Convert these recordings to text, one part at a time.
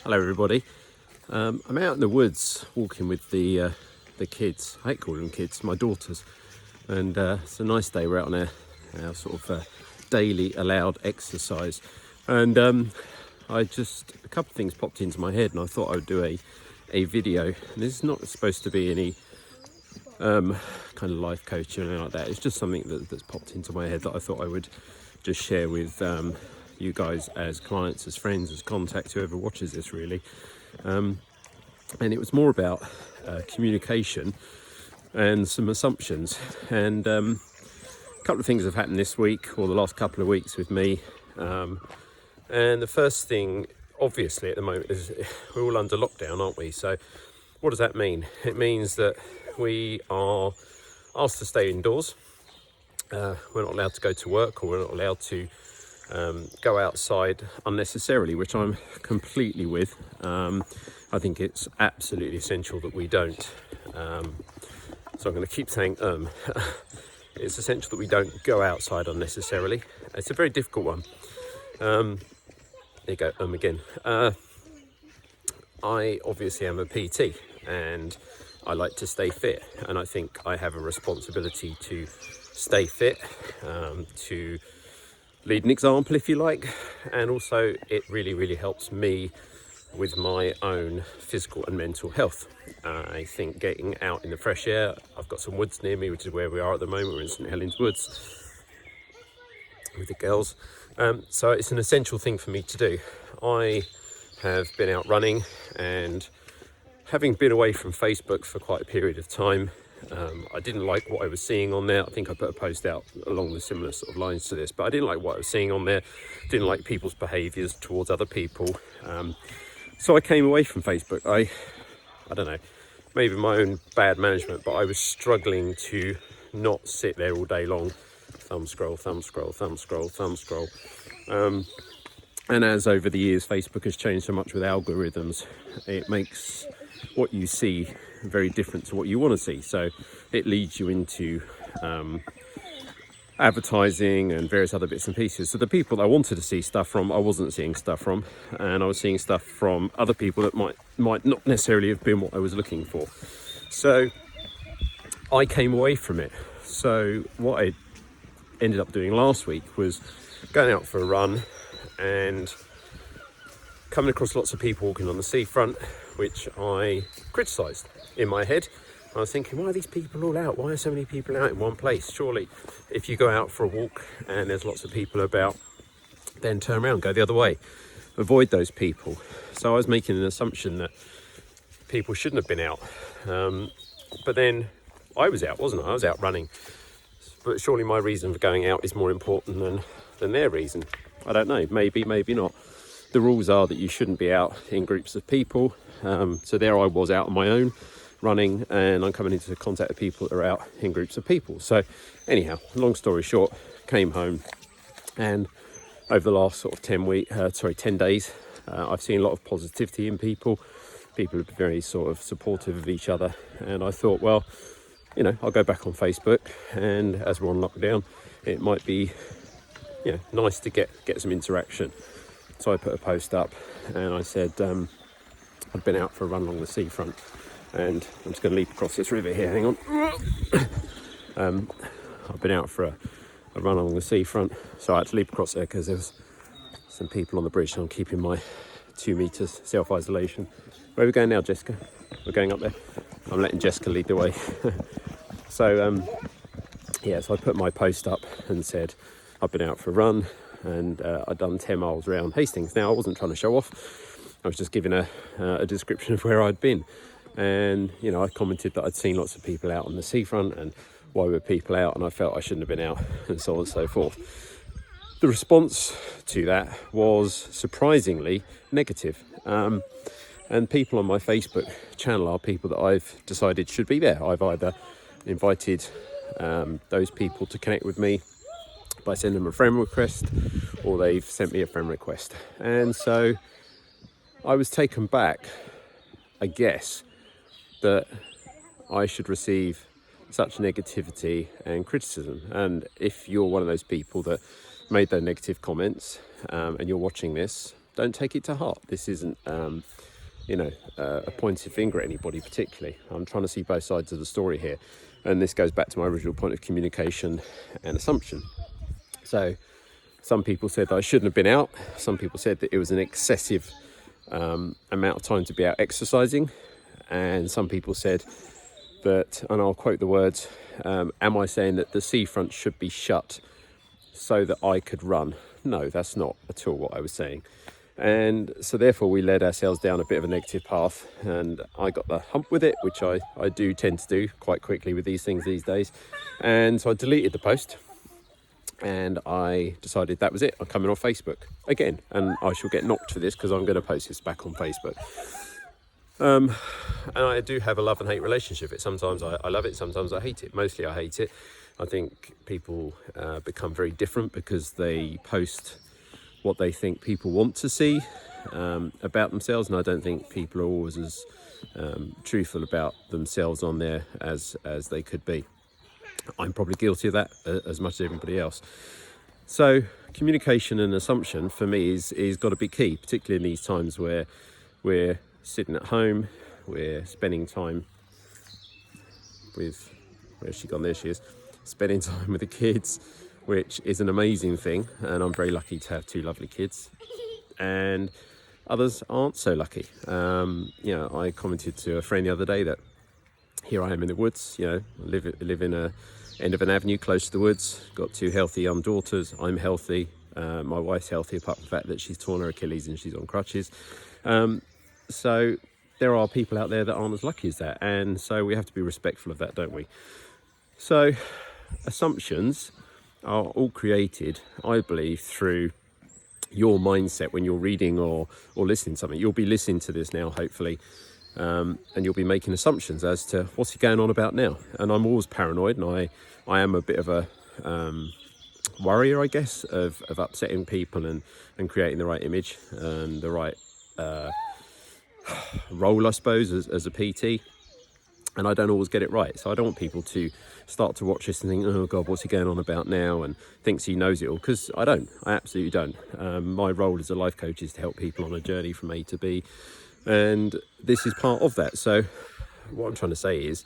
Hello everybody. I'm out in the woods walking with the kids. I hate calling them kids, my daughters. And it's a nice day. We're out on our sort of daily allowed exercise. And a couple of things popped into my head and I thought I would do a video. And this is not supposed to be any kind of life coach or anything like that. It's just something that's popped into my head that I thought I would just share with you guys as clients, as friends, as contacts, whoever watches this really. And it was more about communication and some assumptions. And a couple of things have happened this week or the last couple of weeks with me. And the first thing, obviously, at the moment is we're all under lockdown, aren't we? So what does that mean? It means that we are asked to stay indoors. We're not allowed to go to work, or we're not allowed to go outside unnecessarily, which I'm completely with. I think it's absolutely essential that we don't. So I'm going to keep saying it's essential that we don't go outside unnecessarily. It's a very difficult one. There you go, again. I obviously am a PT and I like to stay fit, and I think I have a responsibility to stay fit, to lead an example if you like, and also it really helps me with my own physical and mental health. I think getting out in the fresh air, I've got some woods near me, which is where we are at the moment. We're in St Helens Woods with the girls, so it's an essential thing for me to do. I have been out running, and having been away from Facebook for quite a period of time, I didn't like what I was seeing on there. I think I put a post out along the similar sort of lines to this, but I didn't like what I was seeing on there. Didn't like people's behaviours towards other people. So I came away from Facebook. I don't know, maybe my own bad management, but I was struggling to not sit there all day long. Thumb scroll. And as over the years, Facebook has changed so much with algorithms, it makes what you see very different to what you want to see. So it leads you into advertising and various other bits and pieces. So the people that I wanted to see stuff from, I wasn't seeing stuff from, and I was seeing stuff from other people that might not necessarily have been what I was looking for. So I came away from it. So what I ended up doing last week was going out for a run and coming across lots of people walking on the seafront, which I criticised in my head. I was thinking, why are these people all out? Why are so many people out in one place? Surely if you go out for a walk and there's lots of people about, then turn around, go the other way. Avoid those people. So I was making an assumption that people shouldn't have been out. But then I was out, wasn't I? I was out running. But surely my reason for going out is more important than their reason. I don't know, maybe not. The rules are that you shouldn't be out in groups of people. So there I was out on my own running, and I'm coming into contact with people that are out in groups of people. So anyhow, long story short, came home, and over the last sort of 10 days, I've seen a lot of positivity in people. People are very sort of supportive of each other. And I thought, well, I'll go back on Facebook, and as we're on lockdown, it might be, nice to get some interaction. So I put a post up and I said I'd been out for a run along the seafront, and I'm just going to leap across this river here, hang on. I've been out for a run along the seafront, so I had to leap across there because there was some people on the bridge, so I'm keeping my 2 meters self-isolation. Where are we going now, Jessica? We're going up there. I'm letting Jessica lead the way. So I put my post up and said I've been out for a run, and I'd done 10 miles around Hastings. Now, I wasn't trying to show off. I was just giving a description of where I'd been. And, I commented that I'd seen lots of people out on the seafront, and why were people out, and I felt I shouldn't have been out, and so on and so forth. The response to that was surprisingly negative. And people on my Facebook channel are people that I've decided should be there. I've either invited those people to connect with me by sending them a friend request, or they've sent me a friend request. And so I was taken back, I guess, that I should receive such negativity and criticism. And if you're one of those people that made those negative comments and you're watching this, don't take it to heart. This isn't a pointed finger at anybody particularly. I'm trying to see both sides of the story here, and this goes back to my original point of communication and assumption. So some people said that I shouldn't have been out. Some people said that it was an excessive amount of time to be out exercising, and some people said that, and I'll quote the words, am I saying that the seafront should be shut so that I could run? No, that's not at all what I was saying. And so therefore we led ourselves down a bit of a negative path, and I got the hump with it, which I do tend to do quite quickly with these things these days. And so I deleted the post, and I decided that was it. I'm coming off Facebook again, and I shall get knocked for this because I'm going to post this back on Facebook. And I do have a love and hate relationship with it. Sometimes I love it, sometimes I hate it. Mostly I hate it. I think people become very different because they post what they think people want to see about themselves, and I don't think people are always as truthful about themselves on there as they could be. I'm probably guilty of that as much as everybody else. So communication and assumption for me is got to be key, particularly in these times where we're sitting at home, we're spending time with, where's she gone? There she is. Spending time with the kids, which is an amazing thing, and I'm very lucky to have two lovely kids, and others aren't so lucky. I commented to a friend the other day that here I am in the woods, I live in a end of an avenue close to the woods, got two healthy young daughters, I'm healthy, my wife's healthy apart from the fact that she's torn her Achilles and she's on crutches. So there are people out there that aren't as lucky as that, and so we have to be respectful of that, don't we? So assumptions are all created, I believe, through your mindset when you're reading or listening to something. You'll be listening to this now, hopefully, and you'll be making assumptions as to what's he going on about now. And I'm always paranoid, and I am a bit of a worrier, I guess, of upsetting people and creating the right image and the right role, I suppose, as a PT. And I don't always get it right. So I don't want people to start to watch this and think, oh God, what's he going on about now? And thinks he knows it all, because I don't. I absolutely don't. My role as a life coach is to help people on a journey from A to B. And this is part of that. So what I'm trying to say is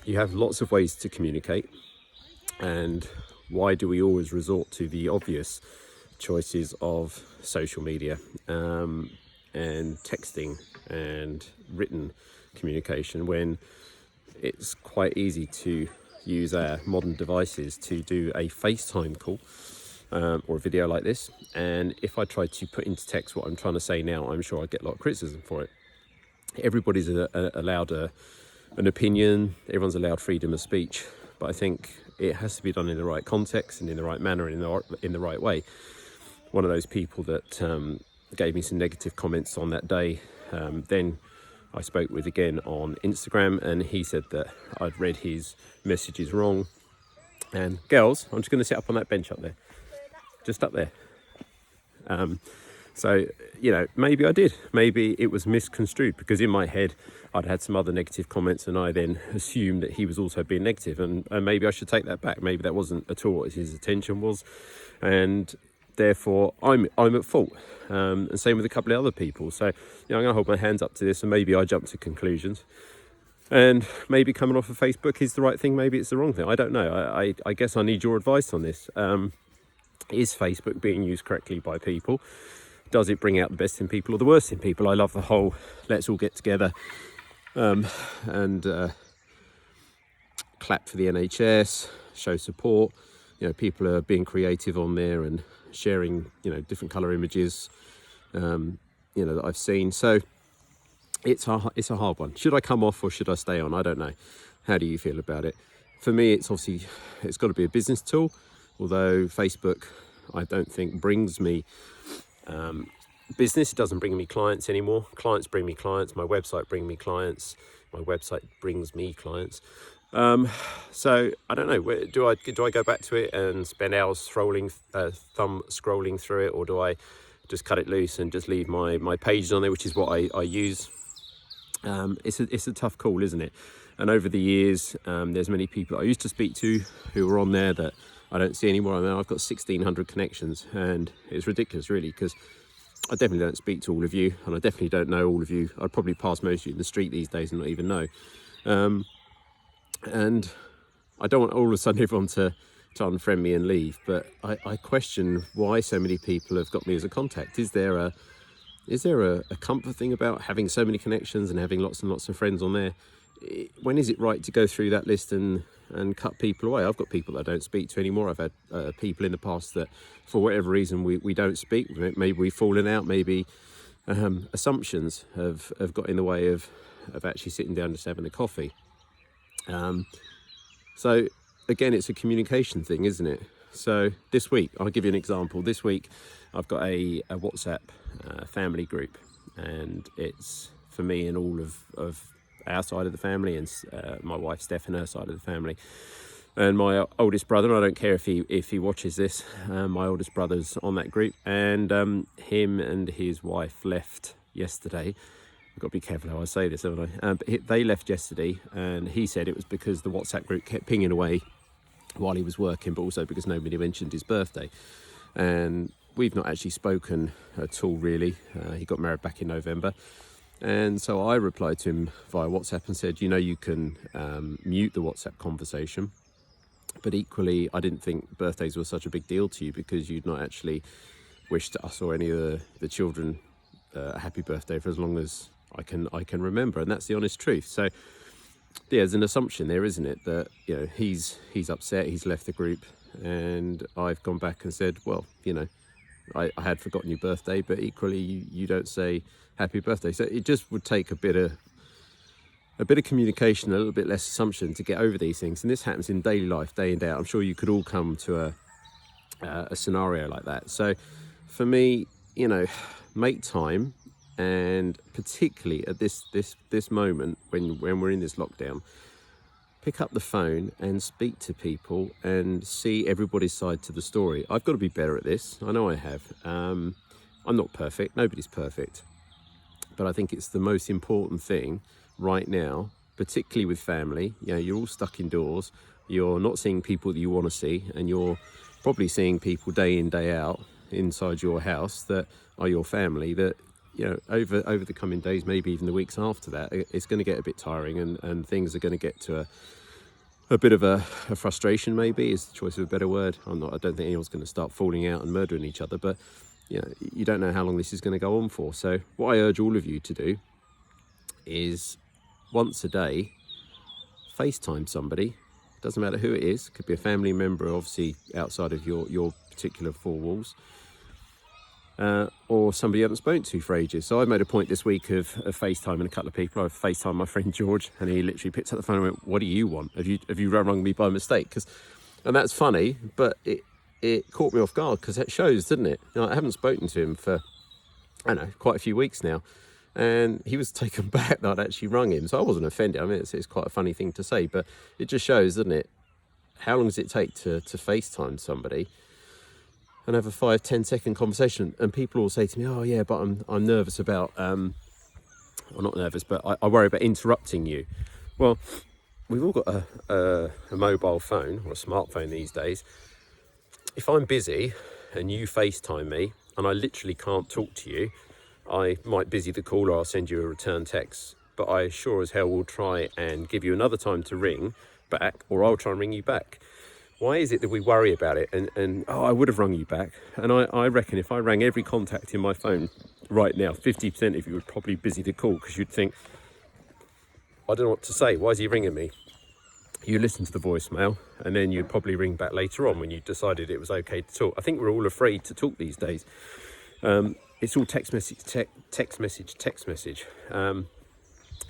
you have lots of ways to communicate. And why do we always resort to the obvious choices of social media and texting and written communication when it's quite easy to use our modern devices to do a FaceTime call or a video like this? And if I try to put into text what I'm trying to say now, I'm sure I'd get a lot of criticism for it. Everybody's allowed an opinion, everyone's allowed freedom of speech, but I think it has to be done in the right context and in the right manner and in the right way. One of those people that gave me some negative comments on that day, then I spoke with again on Instagram, and he said that I'd read his messages wrong. And girls, I'm just going to sit up on that bench up there, just up there. So, maybe I did. Maybe it was misconstrued, because in my head I'd had some other negative comments, and I then assumed that he was also being negative, and maybe I should take that back. Maybe that wasn't at all what his intention was, and therefore I'm at fault. And same with a couple of other people. So I'm going to hold my hands up to this, and maybe I jump to conclusions, and maybe coming off of Facebook is the right thing, maybe it's the wrong thing. I don't know. I guess I need your advice on this. Is Facebook being used correctly by people? Does it bring out the best in people or the worst in people? I love the whole let's all get together and clap for the NHS, show support. People are being creative on there and sharing, different colour images, that I've seen. So it's a hard one. Should I come off or should I stay on? I don't know. How do you feel about it? For me, it's got to be a business tool, although Facebook, I don't think, brings me business. It doesn't bring me clients anymore. Clients bring me clients. My website brings me clients. My website brings me clients. So I don't know. Do I go back to it and spend hours thumb scrolling through it, or do I just cut it loose and just leave my pages on there, which is what I use? It's a tough call, isn't it? And over the years, there's many people I used to speak to who were on there that I don't see anymore. I mean, I've got 1,600 connections, and it's ridiculous, really, because I definitely don't speak to all of you, and I definitely don't know all of you. I'd probably pass most of you in the street these days and not even know. And I don't want all of a sudden everyone to unfriend me and leave, but I question why so many people have got me as a contact. Is there a comfort thing about having so many connections and having lots and lots of friends on there? When is it right to go through that list and cut people away? I've got people that I don't speak to anymore. I've had people in the past that, for whatever reason, we don't speak. Maybe we've fallen out. Maybe assumptions have got in the way of actually sitting down just having a coffee. So again, it's a communication thing, isn't it? So this week, I'll give you an example. This week, I've got a WhatsApp family group, and it's for me and all of our side of the family, and my wife Steph and her side of the family, and my oldest brother. And I don't care if he watches this. My oldest brother's on that group, and him and his wife left yesterday. I've got to be careful how I say this, haven't I? But they left yesterday, and he said it was because the WhatsApp group kept pinging away while he was working, but also because nobody mentioned his birthday. And we've not actually spoken at all, really. He got married back in November. And so I replied to him via WhatsApp and said, you can mute the WhatsApp conversation. But equally, I didn't think birthdays were such a big deal to you because you'd not actually wished us or any of the children a happy birthday for as long as I can remember. And that's the honest truth. So yeah, there's an assumption there, isn't it, that he's upset, he's left the group, and I've gone back and said, well, I had forgotten your birthday, but equally you don't say happy birthday. So it just would take a bit of communication, a little bit less assumption to get over these things. And this happens in daily life, day in, day out. I'm sure you could all come to a scenario like that. So for me, make time. And particularly at this moment when we're in this lockdown, pick up the phone and speak to people and see everybody's side to the story. I've got to be better at this. I know I have. I'm not perfect. Nobody's perfect. But I think it's the most important thing right now, particularly with family. You're all stuck indoors. You're not seeing people that you want to see, and you're probably seeing people day in, day out inside your house that are your family that, over the coming days, maybe even the weeks after that, it's going to get a bit tiring, and things are going to get to a bit of a frustration, maybe is the choice of a better word. I don't think anyone's going to start falling out and murdering each other, but you don't know how long this is going to go on for. So what I urge all of you to do is once a day, FaceTime somebody. Doesn't matter who it is. It could be a family member, obviously outside of your particular four walls. Or somebody you haven't spoken to for ages. So I made a point this week of FaceTiming a couple of people. I FaceTimed my friend George, and he literally picked up the phone and went, "What do you want? Have you rung me by mistake?" And that's funny, but it caught me off guard because it shows, doesn't it? I haven't spoken to him for, quite a few weeks now, and he was taken back that I'd actually rung him. So I wasn't offended. I mean, it's quite a funny thing to say, but it just shows, doesn't it? How long does it take to FaceTime somebody and have a 5-10 second conversation? And people will say to me, "Oh yeah, but I'm nervous about well, not nervous, but I worry about interrupting you." Well, we've all got a mobile phone or a smartphone these days. If I'm busy and you FaceTime me and I literally can't talk to you, I might busy the call or I'll send you a return text, but I sure as hell will try and give you another time to ring back, or I'll try and ring you back. Why is it that we worry about it and I would have rung you back? And I reckon if I rang every contact in my phone right now, 50% of you would probably busy the call because you'd think, I don't know what to say. Why is he ringing me? You listen to the voicemail and then you'd probably ring back later on when you decided it was okay to talk. I think we're all afraid to talk these days. It's all text message.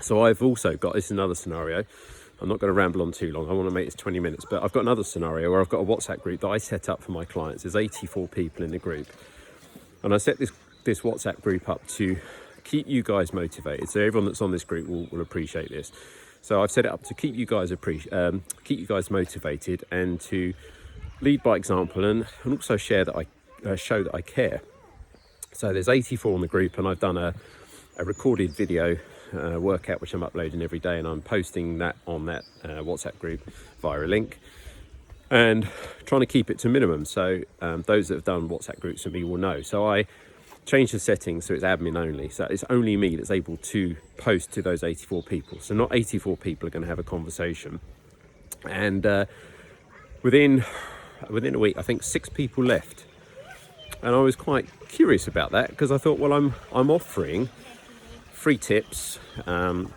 So I've also got, this is another scenario. I'm not going to ramble on too long. I want to make this 20 minutes, but I've got another scenario where I've got a WhatsApp group that I set up for my clients. There's 84 people in the group. And I set this WhatsApp group up to keep you guys motivated. So everyone that's on this group will appreciate this. So I've set it up to keep you guys motivated and to lead by example and also share that show that I care. So there's 84 on the group, and I've done a recorded video workout which I'm uploading every day, and I'm posting that on that WhatsApp group via a link and trying to keep it to minimum. So those that have done WhatsApp groups with me will know. So I change the settings so it's admin only. So it's only me that's able to post to those 84 people. So not 84 people are going to have a conversation. And within a week, I think 6 people left. And I was quite curious about that, because I thought, well, I'm offering free tips,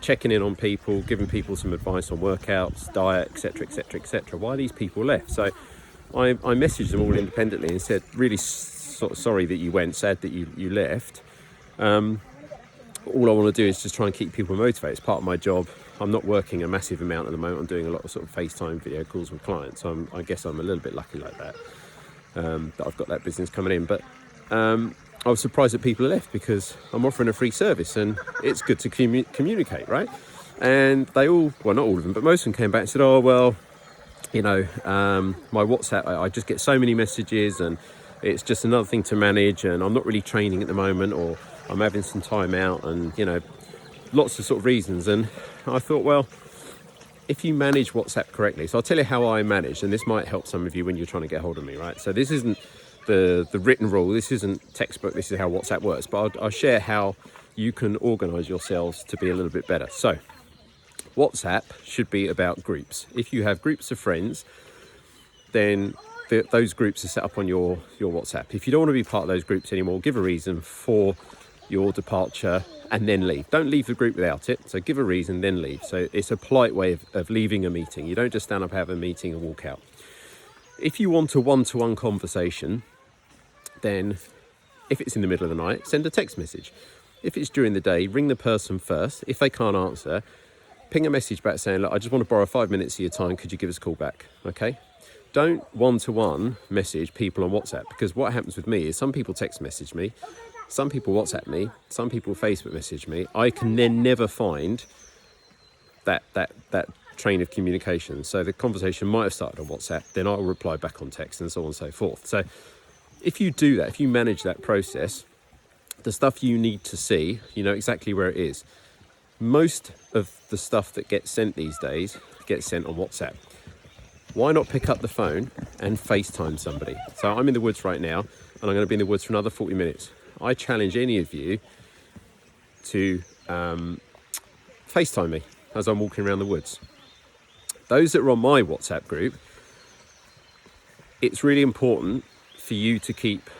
checking in on people, giving people some advice on workouts, diet, etc, etc, etc. Why these people left? So I messaged them all independently and said, really sorry that you went, sad that you left. All I want to do is just try and keep people motivated. It's part of my job. I'm not working a massive amount at the moment. I'm doing a lot of sort of FaceTime video calls with clients. So I guess I'm a little bit lucky like that, that I've got that business coming in. But I was surprised that people left, because I'm offering a free service and it's good to communicate, right? And they all, well, not all of them, but most of them came back and said, oh, well, you know, my WhatsApp, I just get so many messages and it's just another thing to manage, and I'm not really training at the moment, or I'm having some time out, and, you know, lots of sort of reasons. And I thought, well, if you manage WhatsApp correctly, so I'll tell you how I manage, and this might help some of you when you're trying to get hold of me, right? So this isn't the written rule, this isn't textbook, this is how WhatsApp works, but I'll share how you can organize yourselves to be a little bit better. So WhatsApp should be about groups. If you have groups of friends, then those groups are set up on your WhatsApp. If you don't want to be part of those groups anymore, give a reason for your departure and then leave. Don't leave the group without it. So give a reason, then leave. So it's a polite way of leaving a meeting. You don't just stand up, have a meeting and walk out. If you want a one-to-one conversation, then if it's in the middle of the night, send a text message. If it's during the day, ring the person first. If they can't answer, ping a message back saying, look, I just want to borrow 5 minutes of your time. Could you give us a call back? Okay. Don't one-to-one message people on WhatsApp, because what happens with me is some people text message me, some people WhatsApp me, some people Facebook message me. I can then never find that train of communication. So the conversation might have started on WhatsApp, then I'll reply back on text, and so on and so forth. So if you do that, if you manage that process, the stuff you need to see, you know exactly where it is. Most of the stuff that gets sent these days gets sent on WhatsApp. Why not pick up the phone and FaceTime somebody? So I'm in the woods right now, and I'm going to be in the woods for another 40 minutes. I challenge any of you to FaceTime me as I'm walking around the woods. Those that are on my WhatsApp group, it's really important for you to keep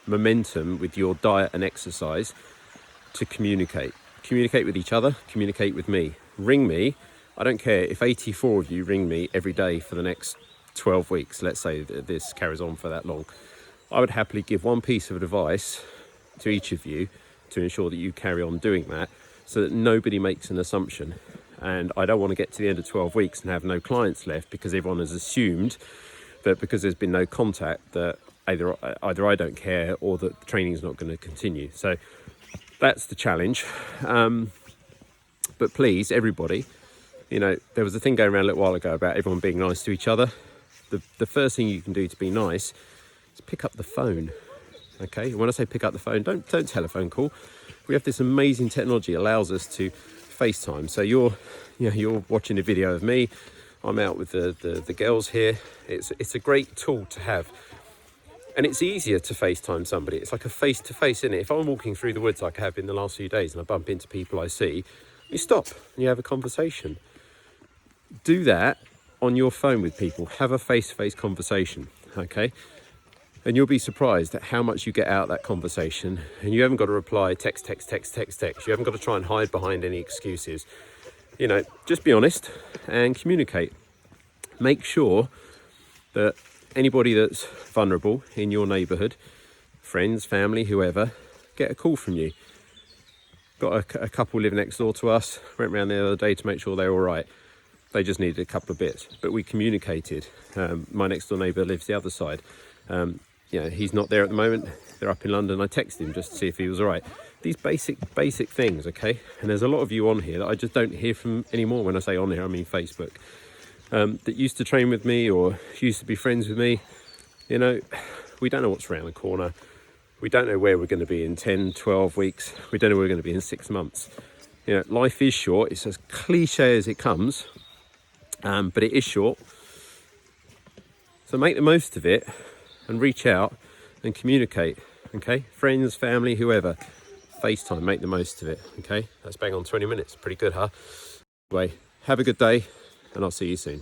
momentum with your diet and exercise, to communicate. Communicate with each other, communicate with me. Ring me. I don't care if 84 of you ring me every day for the next 12 weeks. Let's say that this carries on for that long. I would happily give one piece of advice to each of you to ensure that you carry on doing that, so that nobody makes an assumption. And I don't want to get to the end of 12 weeks and have no clients left because everyone has assumed that because there's been no contact that either I don't care or that the training is not going to continue. So that's the challenge. But please, everybody, you know, there was a thing going around a little while ago about everyone being nice to each other. The first thing you can do to be nice is pick up the phone. Okay, when I say pick up the phone, don't telephone call. We have this amazing technology that allows us to FaceTime. So you're watching a video of me. I'm out with the girls here. It's a great tool to have. And it's easier to FaceTime somebody. It's like a face-to-face, isn't it? If I'm walking through the woods like I have in the last few days and I bump into people I see, you stop and you have a conversation. Do that on your phone with people. Have a face-to-face conversation, okay? And you'll be surprised at how much you get out of that conversation. And you haven't got to reply text. You haven't got to try and hide behind any excuses. You know, just be honest and communicate. Make sure that anybody that's vulnerable in your neighbourhood, friends, family, whoever, get a call from you. Got a couple living next door to us. Went round the other day to make sure they were all right. They just needed a couple of bits, but we communicated. My next door neighbour lives the other side. He's not there at the moment. They're up in London. I texted him just to see if he was all right. These basic things, okay? And there's a lot of you on here that I just don't hear from anymore. When I say on here, I mean Facebook. That used to train with me or used to be friends with me. You know, we don't know what's around the corner. We don't know where we're going to be in 10, 12 weeks. We don't know where we're going to be in 6 months. You know, life is short. It's as cliche as it comes, but it is short. So make the most of it and reach out and communicate. okay? Friends, family, whoever. FaceTime, make the most of it, okay? That's bang on 20 minutes. Pretty good, huh? Anyway, have a good day, and I'll see you soon.